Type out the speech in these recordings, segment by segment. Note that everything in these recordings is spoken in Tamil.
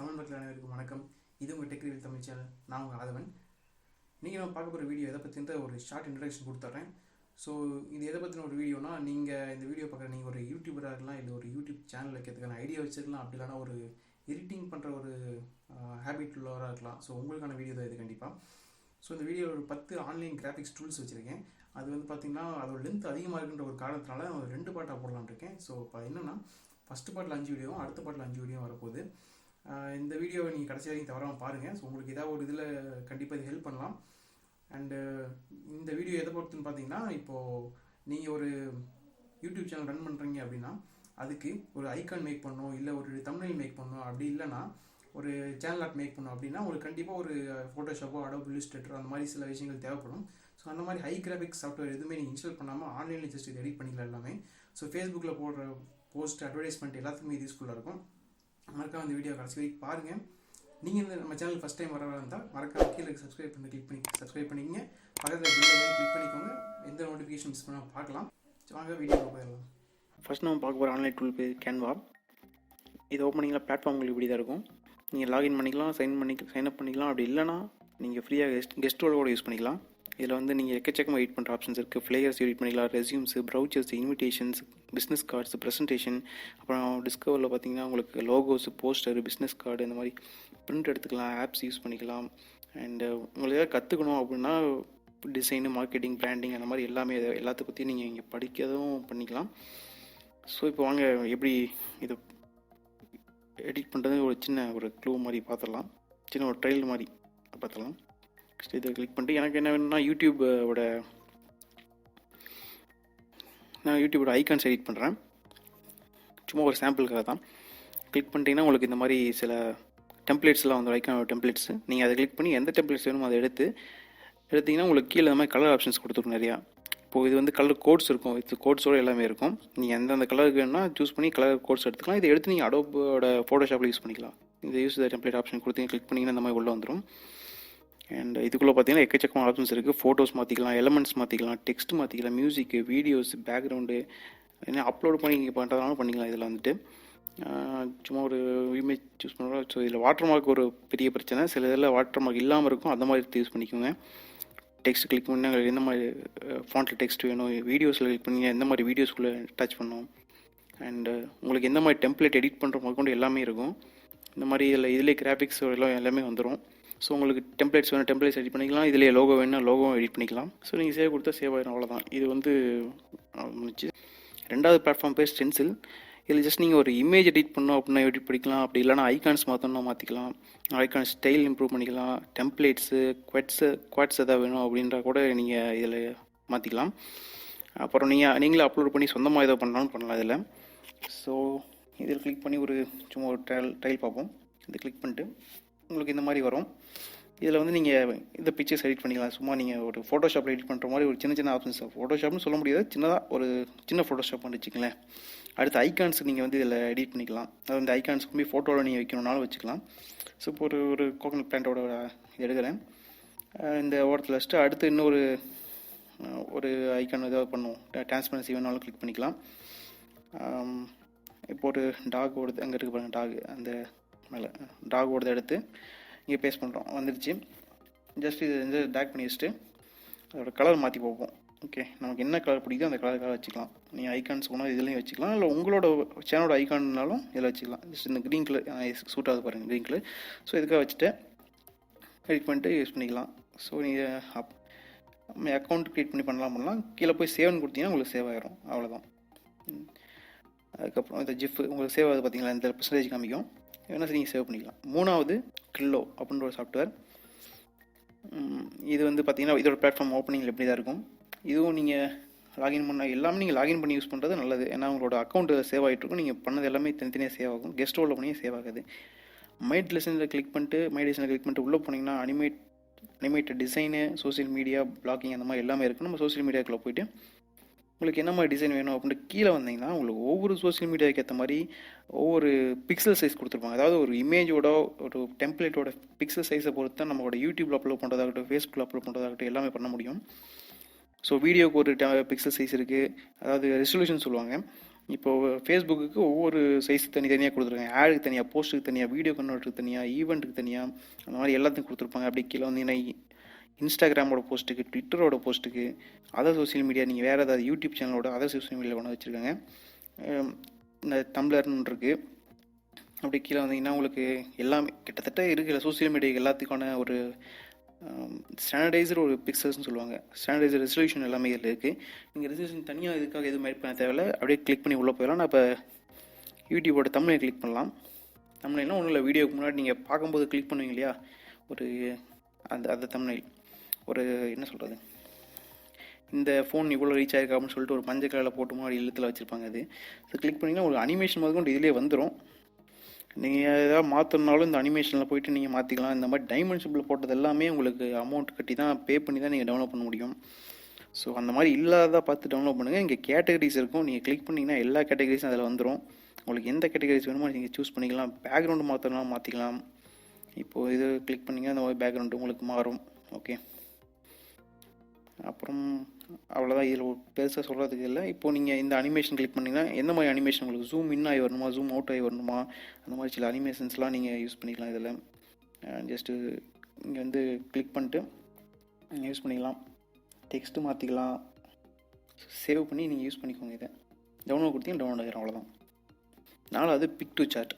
தமிழ் மக்கள் அனைவருக்கும் வணக்கம். இது உங்கள் டெக்ரிவில் தமிழ் சேனல். நான் உங்கள் ஆதவன். நீங்கள் நம்ம பார்க்க போகிற வீடியோ எதை பற்றின ஒரு ஷார்ட் இன்ட்ரடக்ஷன் கொடுத்துட்றேன். ஸோ இது எதை பற்றின ஒரு வீடியோனா, நீங்கள் இந்த வீடியோ பார்க்குற நீங்கள் ஒரு யூடியூபராக இருக்கலாம், இல்லை ஒரு யூடியூப் சேனல் வைக்கிறதுக்கான ஐடியா வச்சுருக்கலாம், அப்படி இல்லைனா ஒரு எடிட்டிங் பண்ணுற ஒரு ஹேபிட் உள்ளவராக இருக்கலாம். ஸோ உங்களுக்கான வீடியோ தான் இது கண்டிப்பாக. ஸோ இந்த வீடியோவில் ஒரு 10 ஆன்லைன் கிராஃபிக்ஸ் டூல்ஸ் வச்சுருக்கேன். அது வந்து பார்த்திங்கன்னா அதோட லென்த் அதிகமாக இருக்குன்ற ஒரு காரணத்தினால ஒரு 2 பார்ட்டாக போடலான்னு இருக்கேன். ஸோ இப்போ என்னென்னா, ஃபஸ்ட்டு பார்ட்டில் 5 வீடியோவும் அடுத்த பார்ட்டில் 5 வீடியோ வரப்போகுது. இந்த வீடியோவை நீங்கள் கடைசி வரைக்கும் தவறாமல் பாருங்கள். ஸோ உங்களுக்கு ஏதாவது ஒரு இதில் கண்டிப்பாக இது ஹெல்ப் பண்ணலாம். அண்டு இந்த வீடியோ எதை பொறுத்துன்னு பார்த்தீங்கன்னா, இப்போது நீங்கள் ஒரு யூடியூப் சேனல் ரன் பண்ணுறீங்க அப்படின்னா, அதுக்கு ஒரு ஐகான் மேக் பண்ணணும், இல்லை ஒரு தம்ப்நெயில் மேக் பண்ணணும், அப்படி இல்லைனா ஒரு சேனல் ஆர்ட் மேக் பண்ணணும் அப்படின்னா உங்களுக்கு கண்டிப்பாக ஒரு ஃபோட்டோஷாப்போ அடோப் இல்லஸ்ட்ரேட்டர் அந்த மாதிரி சில விஷயங்கள் தேவைப்படும். ஸோ அந்த மாதிரி ஹை கிராஃபிக்ஸ் சாஃப்ட்வேர் எதுவுமே நீங்கள் இன்ஸ்டால் பண்ணாமல் ஆன்லைனில் ஜஸ்ட் இது எடிட் பண்ணிக்கலாம் எல்லாமே. ஸோ ஃபேஸ்புக்கில் போடுற போஸ்ட் அட்வர்டைஸ்மெண்ட் எல்லாத்துக்குமே இது யூஸ்ஃபுல்லாக இருக்கும். மறக்காம இந்த வீடியோ கடைசி வரைக்கும் பாருங்கள். நீங்கள் இந்த நம்ம சேனல் ஃபஸ்ட் டைம் வரவா இருந்தால் மறக்காம கீழே சப்ஸ்கிரைப் பண்ணிக்கிங்க. பக்கத்தில் பெல் ஐகானை கிளிக் பண்ணிக்கோங்க. எந்த நோட்டிஃபிகேஷன் மிஸ் பண்ணால் பார்க்கலாம். வாங்க வீடியோவில் போயிடலாம். ஃபஸ்ட் நம்ம பார்க்க போகிற ஆன்லைன் டூல் பேர் கேன்வா. இது ஓப்பன் பண்ணிக்கலாம். பிளாட்ஃபார்ம் உங்களுக்கு இப்படி தான் இருக்கும். நீங்கள் லாகின் பண்ணிக்கலாம், சைன் அப் பண்ணிக்கலாம். அப்படி இல்லைனா நீங்கள் ஃப்ரீயாக கெஸ்ட் ரோல் கூட யூஸ் பண்ணிக்கலாம். இதில் வந்து நீங்கள் எக்கச்சக்கமாக எடிட் பண்ணுற ஆப்ஷன்ஸ் இருக்குது. ஃப்ளேயர்ஸ் எடிட் பண்ணிக்கலாம், resumes, brochures, invitations, business cards, presentation. அப்புறம் டிஸ்கவரில் பார்த்தீங்கன்னா உங்களுக்கு லோகோஸ், போஸ்டர், பிஸ்னஸ் கார்டு இந்த மாதிரி பிரிண்ட் எடுத்துக்கலாம். ஆப்ஸ் யூஸ் பண்ணிக்கலாம். அண்டு உங்களுக்கு ஏதாவது கற்றுக்கணும் அப்படின்னா டிசைனு, மார்க்கெட்டிங், பிராண்டிங் அந்த மாதிரி எல்லாத்த பற்றியும் நீங்கள் இங்கே படிக்கிறதும் பண்ணிக்கலாம். ஸோ இப்போ வாங்க எப்படி இது எடிட் பண்ணுறது ஒரு சின்ன ஒரு க்ளூ மாதிரி பார்த்துடலாம். சின்ன ஒரு ட்ரையல் மாதிரி பார்த்துடலாம். இதை கிளிக் பண்ணிட்டு எனக்கு என்ன வேணும்னா யூடியூபோட ஐகான்ஸ் எடிட் பண்ணுறேன். சும்மா ஒரு சாம்பிளுக்காக தான். கிளிக் பண்ணிட்டீங்கன்னா உங்களுக்கு இந்த மாதிரி சில டெம்ப்ளேட்ஸ்லாம் வந்து ஐகானோட டெம்ப்ளேட்ஸு. நீங்கள் அதை கிளிக் பண்ணி எந்த டெம்ப்ளேட்ஸ் வேணுமோ அதை எடுத்திங்கன்னா உங்களுக்கு கீழே இந்த மாதிரி கலர் ஆப்ஷன்ஸ் கொடுத்துருக்கும் நிறையா. இப்போது இது வந்து கலர் கோட்ஸ் இருக்கும். இது கோட்ஸோடு எல்லாமே இருக்கும். நீங்கள் எந்தெந்த கலருக்கு வேணும்னா சூஸ் பண்ணி கலர் கோட்ஸ் எடுத்துக்கலாம். இதை எடுத்து நீங்கள் அடோபோட ஃபோட்டோஷாப்பில் யூஸ் பண்ணிக்கலாம். இந்த யூஸ் த டெம்ப்ளேட் ஆப்ஷன் கொடுத்தீங்க, கிளிக் பண்ணிங்கன்னா இந்த மாதிரி உள்ளே வந்துடும். அண்ட் இதுக்குள்ளே பார்த்தீங்கன்னா எக்கச்சக்கமான ஆப்ஷன்ஸ் இருக்குது. ஃபோட்டோஸ் மாற்றிக்கலாம், எலமெண்ட்ஸ் மாற்றிக்கலாம், டெக்ஸ்ட் மாற்றிக்கலாம், மியூசிக்கு, வீடியோஸ், பேக்ரவுண்டு என்ன அப்லோட் பண்ணி நீங்கள் பண்ணுறதுனாலும் பண்ணிக்கலாம். இதில் வந்துட்டு சும்மா ஒரு இமேஜ் சூஸ் பண்ணுறோம். ஸோ இதில் வாட்டர் மார்க் ஒரு பெரிய பிரச்சனை. சில இதில் வாட்டர் மார்க் இல்லாமல் இருக்கும். அந்த மாதிரி யூஸ் பண்ணிக்கோங்க. டெக்ஸ்ட் கிளிக் பண்ணி உங்களுக்கு எந்த மாதிரி ஃபாண்ட்டில் டெக்ஸ்ட் வேணும், வீடியோஸில் கிளிக் பண்ணி எந்த மாதிரி வீடியோஸ்குள்ளே டச் பண்ணணும், அண்டு உங்களுக்கு எந்த மாதிரி டெம்ப்ளேட் எடிட் பண்ணுற மாதிரி எல்லாமே இருக்கும். இந்த மாதிரி இதிலே கிராஃபிக்ஸ் எல்லாமே வந்துடும். ஸோ உங்களுக்கு டெம்ப்ளேட்ஸ் வேணும், டெம்ப்ளேட்ஸ் எடிட் பண்ணிக்கலாம். இதிலே லோகோ வேணும்னா லோகோவும் எடிட் பண்ணிக்கலாம். ஸோ நீங்கள் சேவ் கொடுத்தா சேவ் ஆகிடும், அவ்வளோதான். இது வந்து முடிச்சு. ரெண்டாவது பிளாட்ஃபார்ம் பேர் ஸ்டென்சில். இதில் ஜஸ்ட் நீங்கள் ஒரு இமேஜ் எடிட் பண்ணோம் அப்படின்னா எடிட் பண்ணிக்கலாம். அப்படி இல்லைனா ஐகான்ஸ் மாற்றணும்னா மாற்றிக்கலாம். ஐகான் ஸ்டைல் இம்ப்ரூவ் பண்ணிக்கலாம். டெம்ப்ளேட்ஸு, குவாட்ஸ் எதாவது வேணும் அப்படின்றா கூட நீங்கள் இதில் மாற்றிக்கலாம். அப்புறம் நீங்களே அப்லோட் பண்ணி சொந்தமாக ஏதோ பண்ணாலும் பண்ணலாம் இதில். ஸோ இதில் கிளிக் பண்ணி சும்மா ஒரு ட்ரையல் பார்ப்போம். இதை கிளிக் பண்ணிட்டு உங்களுக்கு இந்த மாதிரி வரும். இதில் வந்து நீங்கள் இந்த பிக்சர்ஸ் எடிட் பண்ணிக்கலாம். சும்மா நீங்கள் ஒரு ஃபோட்டோஷாப்பில் எடிட் பண்ணுற மாதிரி ஒரு சின்ன ஆப்ஷன்ஸ். ஃபோட்டோஷாப்னு சொல்ல முடியாது, ஒரு சின்ன ஃபோட்டோஷாப் வச்சுக்கங்களேன். அடுத்து ஐகான்ஸ் நீங்கள் வந்து இதில் எடிட் பண்ணிக்கலாம். அதாவது இந்த ஐகான்ஸ்க்கு போய் ஃபோட்டோவில் நீங்கள் வைக்கணுன்னாலும் வச்சுக்கலாம். ஸோ இப்போ ஒரு கோகனட் பிளான்ட்டோட எடுக்கிறேன். இந்த ஓரத்தில் வச்சுட்டு அடுத்து இன்னொரு ஐகான் ஏதாவது பண்ணுவோம். டிரான்ஸ்பரன்சி வேணாலும் கிளிக் பண்ணிக்கலாம். இப்போ ஒரு டாக் ஓடுது, அங்கே இருக்க பாருங்கள் டாக், அந்த மேலே டாக் ஓடுறத எடுத்து இங்கே பேஸ்ட் பண்ணுறோம். வந்துடுச்சு. ஜஸ்ட் இது வந்து டேக் பண்ணி வச்சுட்டு அதோட கலர் மாற்றி பார்ப்போம். ஓகே, நமக்கு என்ன கலர் பிடிக்குதோ அந்த கலருக்காக வச்சுக்கலாம். நீங்கள் ஐகான்ஸ் போனால் இதுலேயும் வச்சுக்கலாம், இல்லை உங்களோட சேனலோட ஐகான்னாலும் இதில் வச்சுக்கலாம். ஜஸ்ட் இந்த க்ரீன் கலர் சூட் ஆகுது பாருங்கள், க்ரீன் கலர். ஸோ இதுக்காக வச்சுட்டு எடிட் பண்ணிட்டு யூஸ் பண்ணிக்கலாம். ஸோ நீங்கள் அக்கௌண்ட் க்ரியேட் பண்ணலாம். கீழே போய் சேவ்னு கொடுத்தீங்கன்னா உங்களுக்கு சேவ் ஆகிரும், அவ்வளோதான். அதுக்கப்புறம் இந்த ஜிஃப் உங்களுக்கு சேவ் ஆகுது பார்த்தீங்களா, இந்த பெர்சன்டேஜ் காமிக்கும். வேணால் நீங்கள் சேவ் பண்ணிக்கலாம். மூணாவது கில்லோ அப்படின்ற ஒரு சாஃப்ட்வேர். இது வந்து பார்த்தீங்கன்னா இதோட பிளாட்ஃபார்ம் ஓப்பனிங்கில் எப்படி தான் இருக்கும். இதுவும் நீங்கள் லாகின் எல்லாமே நீங்கள் லாகின் பண்ணி யூஸ் பண்ணுறது நல்லது. ஏன்னா உங்களோட அக்கௌண்ட் சேவ் ஆகிட்டு இருக்கும். நீங்கள் பண்ணது எல்லாமே தனித்தனியாக சேவ் ஆகும். கெஸ்ட் ரோலில் பண்ணி சேவ் ஆகுது. மை டிசைனில் கிளிக் பண்ணிட்டு உள்ளே போனீங்கன்னா animated design, social media, blogging அந்த மாதிரி எல்லாமே இருக்குது. நம்ம சோசியல் மீடியாவுக்குள்ளே போய்ட்டு உங்களுக்கு என்ன மாதிரி டிசைன் வேணும் அப்படின்ட்டு கீழே வந்தீங்கன்னா உங்களுக்கு ஒவ்வொரு சோசியல் மீடியாவுக்கு ஏற்ற மாதிரி ஒவ்வொரு பிக்சல் சைஸ் கொடுத்துருப்பாங்க. அதாவது ஒரு இமேஜோட ஒரு டெம்ப்ளேட்டோட பிக்சல் சைஸை பொறுத்து தான் நம்மளோட யூடியூப்பில் அப்லோட் பண்ணுறதாகட்டும், ஃபேஸ்புக்கில் அப்லோட் பண்ணுறதாகட்டும் எல்லாமே பண்ண முடியும். ஸோ வீடியோக்கு ஒரு பிக்சல் சைஸ் இருக்குது, அதாவது ரெசல்யூஷன் சொல்லுவாங்க. இப்போது ஃபேஸ்புக்கு ஒவ்வொரு சைஸ் தனித்தனியாக கொடுத்துருக்காங்க. ஆடுக்கு தனியாக, போஸ்ட்டுக்கு தனியாக, வீடியோ கன்வெர்ட்டுக்கு தனியாக, ஈவெண்ட்டுக்கு தனியாக, அந்த மாதிரி எல்லாத்துக்கும் கொடுத்துருப்பாங்க. அப்படி கீழே வந்தீங்கன்னா இன்ஸ்டாகிராமோட போஸ்ட்டுக்கு, ட்விட்டரோட போஸ்ட்டுக்கு, அதர் சோஷியல் மீடியா, நீங்கள் வேறு ஏதாவது யூடியூப் சேனலோட அதர் சோஷியல் மீடியாவில் கொண்டு வச்சுருக்காங்க. இந்த டம்ளர்னு இருக்குது. அப்படி கீழே வந்தீங்கன்னா உங்களுக்கு எல்லாமே கிட்டத்தட்ட இருக்கிற சோஷியல் மீடியா எல்லாத்துக்கான ஒரு ஸ்டாண்டர்டைசர் ஒரு பிக்சல்ஸ்னு சொல்லுவாங்க. ஸ்டாண்டர்டைசர் ரெசல்யூஷன் எல்லாமே இதில் இருக்குது. நீங்கள் ரெசல்யூஷன் தனியாக இதுக்காக எதுவும் மேட் பண்ண தேவையில்லை. அப்படியே கிளிக் பண்ணி உள்ளே போயிடலாம். நான் இப்போ யூடியூபோட தம்ப்நெயில் கிளிக் பண்ணலாம். தம்ப்நெயில்னா ஒன்றும் இல்லை, வீடியோக்கு முன்னாடி நீங்கள் பார்க்கும்போது கிளிக் பண்ணுவீங்க இல்லையா, ஒரு அந்த தம்ப்நெயில் ஒரு என்ன சொல்கிறது, இந்த ஃபோன் இவ்வளோ ரீச் ஆகிருக்கு அப்படின்னு சொல்லிட்டு ஒரு மஞ்சள் கலரில் போட்டு முன்னாடி எழுத்தில் வச்சுருப்பாங்க. அது ஸோ கிளிக் பண்ணிங்கன்னா ஒரு அனிமேஷன் மாதிரி கொண்டு இதிலே வந்துடும். நீங்கள் எதாவது மாற்றணுனாலும் இந்த அனிமேஷனில் போய்ட்டு நீங்கள் மாற்றிக்கலாம். இந்த மாதிரி டைமென்ஷனில் போட்டது எல்லாமே உங்களுக்கு அமௌண்ட் கட்டி தான் பே பண்ணி தான் நீங்கள் டவுன்லோட் பண்ண முடியும். ஸோ அந்த மாதிரி இல்லாத பார்த்து டவுன்லோட் பண்ணுங்கள். இங்கே கேட்டகரிஸ் இருக்கும். நீங்கள் கிளிக் பண்ணிங்கன்னா எல்லா கேட்டகரிஸும் அதில் வந்துடும். உங்களுக்கு எந்த கேட்டகரிஸ் வேணுமோ நீங்கள் சூஸ் பண்ணிக்கலாம். பேக்ரவுண்டு மாற்றலாம், மாற்றிக்கலாம். இப்போது இது கிளிக் பண்ணிங்கன்னா அந்த மாதிரி பேக்ரவுண்டு உங்களுக்கு மாறும். ஓகே, அப்புறம் அவ்வளோதான். இதில் பெருசாக சொல்கிறதுக்கு இல்லை. இப்போது நீங்கள் இந்த அனிமேஷன் கிளிக் பண்ணிங்கன்னா எந்த மாதிரி அனிமேஷன் உங்களுக்கு ஜூம் இன் ஆகி வரணுமா, ஜூம் அவுட் ஆகி வரணுமா, அந்த மாதிரி சில அனிமேஷன்ஸ்லாம் நீங்கள் யூஸ் பண்ணிக்கலாம். இதில் ஜஸ்ட்டு இங்கே வந்து கிளிக் பண்ணிட்டு நீங்கள் யூஸ் பண்ணிக்கலாம். டெக்ஸ்ட்டு மாற்றிக்கலாம். சேவ் பண்ணி நீங்கள் யூஸ் பண்ணிக்கோங்க. இதை டவுன்லோட் கொடுத்தீங்கன்னா டவுன்லோட் ஆகிடும். அவ்வளோதான். நாலாவது Piktochart.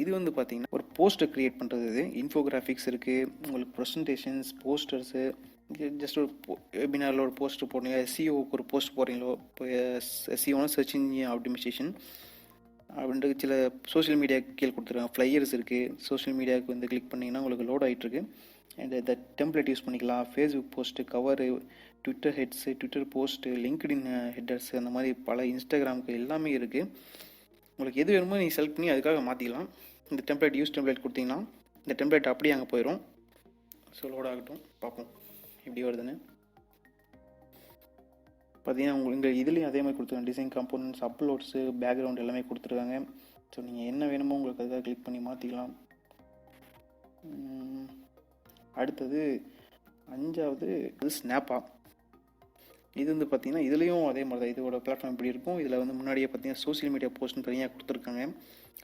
இது வந்து பார்த்திங்கன்னா ஒரு போஸ்டர் க்ரியேட் பண்ணுறது. இது இன்ஃபோகிராஃபிக்ஸ் இருக்குது, உங்களுக்கு ப்ரெசன்டேஷன்ஸ், போஸ்டர்ஸு, ஜஸ்ட் ஒரு வெபினாரில் ஒரு போஸ்ட் போடுறீங்க, எஸ்இஓக்கு ஒரு போஸ்ட் போடுறீங்களோ, இப்போ எஸ்இஓனா சர்ச் இன்ஜின் ஆப்டிமைசேஷன் அப்படின்ட்டு சில சோஷியல் மீடியா கீழே கொடுத்துருக்காங்க. ஃப்ளையர்ஸ் இருக்குது. சோஷியல் மீடியாவுக்கு வந்து கிளிக் பண்ணிங்கன்னா உங்களுக்கு லோட் ஆகிட்டுருக்கு. அண்ட் இந்த டெம்ப்ளேட் யூஸ் பண்ணிக்கலாம். Facebook post, cover, Twitter heads, Twitter post, LinkedIn headers, அந்த மாதிரி பல இன்ஸ்டாகிராமுக்கு எல்லாமே இருக்குது. உங்களுக்கு எது வேணுமோ நீங்கள் செலக்ட் பண்ணி அதுக்காக மாற்றிக்கலாம். இந்த டெம்ப்ளேட் யூஸ் டெம்ப்ளேட் கொடுத்தீங்கன்னா இந்த டெம்ப்ளேட் அப்படியே அங்கே போயிடும். ஸோ லோட் ஆகட்டும், பார்ப்போம் எப்படி வருதுன்னு. பார்த்தீங்கன்னா உங்களுக்கு இதுலேயும் அதே மாதிரி கொடுத்துருக்காங்க. டிசைன் காம்போனன்ட்ஸ், அப்லோட்ஸு, பேக்ரவுண்ட் எல்லாமே கொடுத்துருக்காங்க. ஸோ நீங்கள் என்ன வேணுமோ உங்களுக்கு அதுக்காக கிளிக் பண்ணி மாற்றிக்கலாம். அடுத்தது 5வது ஸ்னாப்பா. இது வந்து பார்த்திங்கன்னா இதுலேயும் அதே மாதிரி தான். இதோட பிளாட்ஃபார்ம் இப்படி இருக்கும். இதில் வந்து முன்னாடியே பார்த்தீங்கன்னா சோஷியல் மீடியா போஸ்ட்னு தனியாக கொடுத்துருக்காங்க.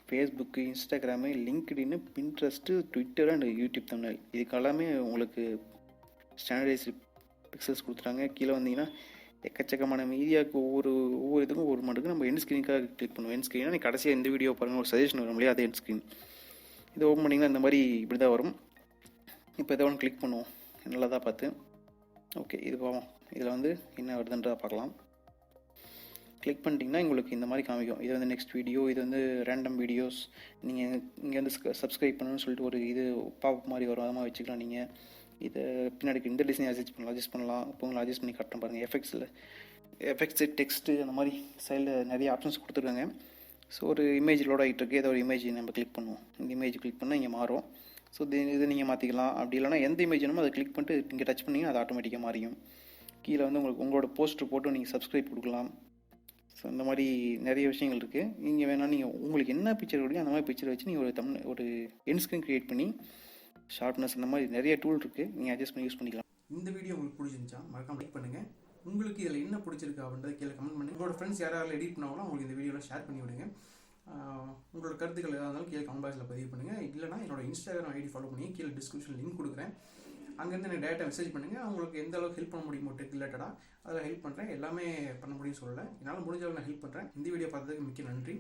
Facebook, Instagram, LinkedIn, Pinterest, Twitter and YouTube thumbnail இதுக்கெல்லாமே உங்களுக்கு ஸ்டாண்டர்டைஸ் பிக்சல்ஸ் கொடுத்துட்டாங்க. கீழே வந்தீங்கன்னா எக்கச்சக்கமான மீடியாவுக்கு ஒவ்வொரு இதுக்கும் ஒரு மட்டுக்கு நம்ம எண்ட் ஸ்க்ரீனுக்காக கிளிக் பண்ணுவோம். எண்ட் ஸ்க்ரீனாக நீ கடைசியாக இந்த வீடியோ பாருங்கள், ஒரு சஜஷன் வரும் இல்லையா, அது எண்ட் ஸ்க்ரீன். இதை ஓப்பன் பண்ணிங்கன்னா இந்த மாதிரி இப்படி தான் வரும். இப்போ இதை ஒன்று கிளிக் பண்ணுவோம் நல்லா தான் பார்த்து. ஓகே, இது போவோம். இதில் வந்து என்ன வருதுன்றதை பார்க்கலாம். கிளிக் பண்ணிட்டீங்கன்னா உங்களுக்கு இந்த மாதிரி காமிக்கும். இது வந்து நெக்ஸ்ட் வீடியோ, இது வந்து ரேண்டம் வீடியோஸ். நீங்கள் இங்கே வந்து சப்ஸ்கிரைப் பண்ணணும்னு சொல்லிட்டு ஒரு இது பாப் மாதிரி வரும், அதமாக வச்சுக்கலாம். நீங்கள் இதை பின்னாடி இந்த டிசைன் அட்ஜஸ்ட் பண்ணலாம். இப்போ உங்களை அட்ஜஸ்ட் பண்ணி கட்டணும் பாருங்கள். எஃபெக்ட்ஸு, டெக்ஸ்ட்டு, அந்த மாதிரி சைடில் நிறைய ஆப்ஷன்ஸ் கொடுத்துருக்காங்க. ஸோ ஒரு இமேஜ் லோட் ஆகிட்டு இருக்குது. ஏதோ ஒரு இமேஜ் நம்ம கிளிக் பண்ணுவோம். இந்த இமேஜ் கிளிக் பண்ணால் இங்கே மாறும். ஸோ இது நீங்கள் மாற்றிக்கலாம். அப்படி இல்லைனா எந்த இமேஜ் வேணுமோ அதை கிளிக் பண்ணிட்டு இங்கே டச் பண்ணிங்கன்னா அது ஆட்டோமேட்டிக்காக மாறியும். கீழே வந்து உங்களோட போஸ்டர் போட்டு நீங்கள் சப்ஸ்கிரைப் கொடுக்கலாம். ஸோ இந்த மாதிரி நிறைய விஷயங்கள் இருக்குது. நீங்கள் வேணால் நீங்கள் உங்களுக்கு என்ன பிக்சர் கொடுங்க அந்த மாதிரி பிக்சரை வச்சு நீங்கள் ஒரு எண்ட் ஸ்க்ரீன் க்ரியேட் பண்ணி ஷார்ப்னஸ் அந்த மாதிரி நிறைய டூல் இருக்குது, நீங்கள் அட்ஜஸ்ட் பண்ணி யூஸ் பண்ணிக்கலாம். இந்த வீடியோ உங்களுக்கு பிடிச்சிருந்துச்சா மறக்காம லைக் பண்ணுங்கள். உங்களுக்கு இதில் என்ன பிடிச்சிருக்கு அப்படின்றத கீழே கமெண்ட் பண்ணுங்கள். உங்களோட ஃப்ரெண்ட்ஸ் யாராவது எடிட் பண்ணாலும் உங்களுக்கு இந்த வீடியோவில் ஷேர் பண்ணி விடுங்க. உங்களோட கருத்துக்கள் எதாக இருந்தாலும் கீழே கமெண்ட் பாக்ஸில் பதிவு பண்ணுங்கள். இல்லைனா என்னோட இன்ஸ்டாகிராம் ஐடி ஃபாலோ பண்ணி கீழே டிஸ்கிரிப்ஷன் லிங்க் கொடுக்குறேன். அங்கேருந்து எனக்கு டேரெக்டாக மெசேஜ் பண்ணுங்கள். உங்களுக்கு எந்த அளவுக்கு ஹெல்ப் பண்ண முடியுமோ டெக் ரிலேட்டடாக அதில் ஹெல்ப் பண்ணுறேன். எல்லாமே பண்ண முடியும்னு சொல்லலை, என்னால் முடிஞ்ச அளவு நான் ஹெல்ப் பண்ணுறேன். இந்த வீடியோ பார்த்ததுக்கு மிக்க நன்றி.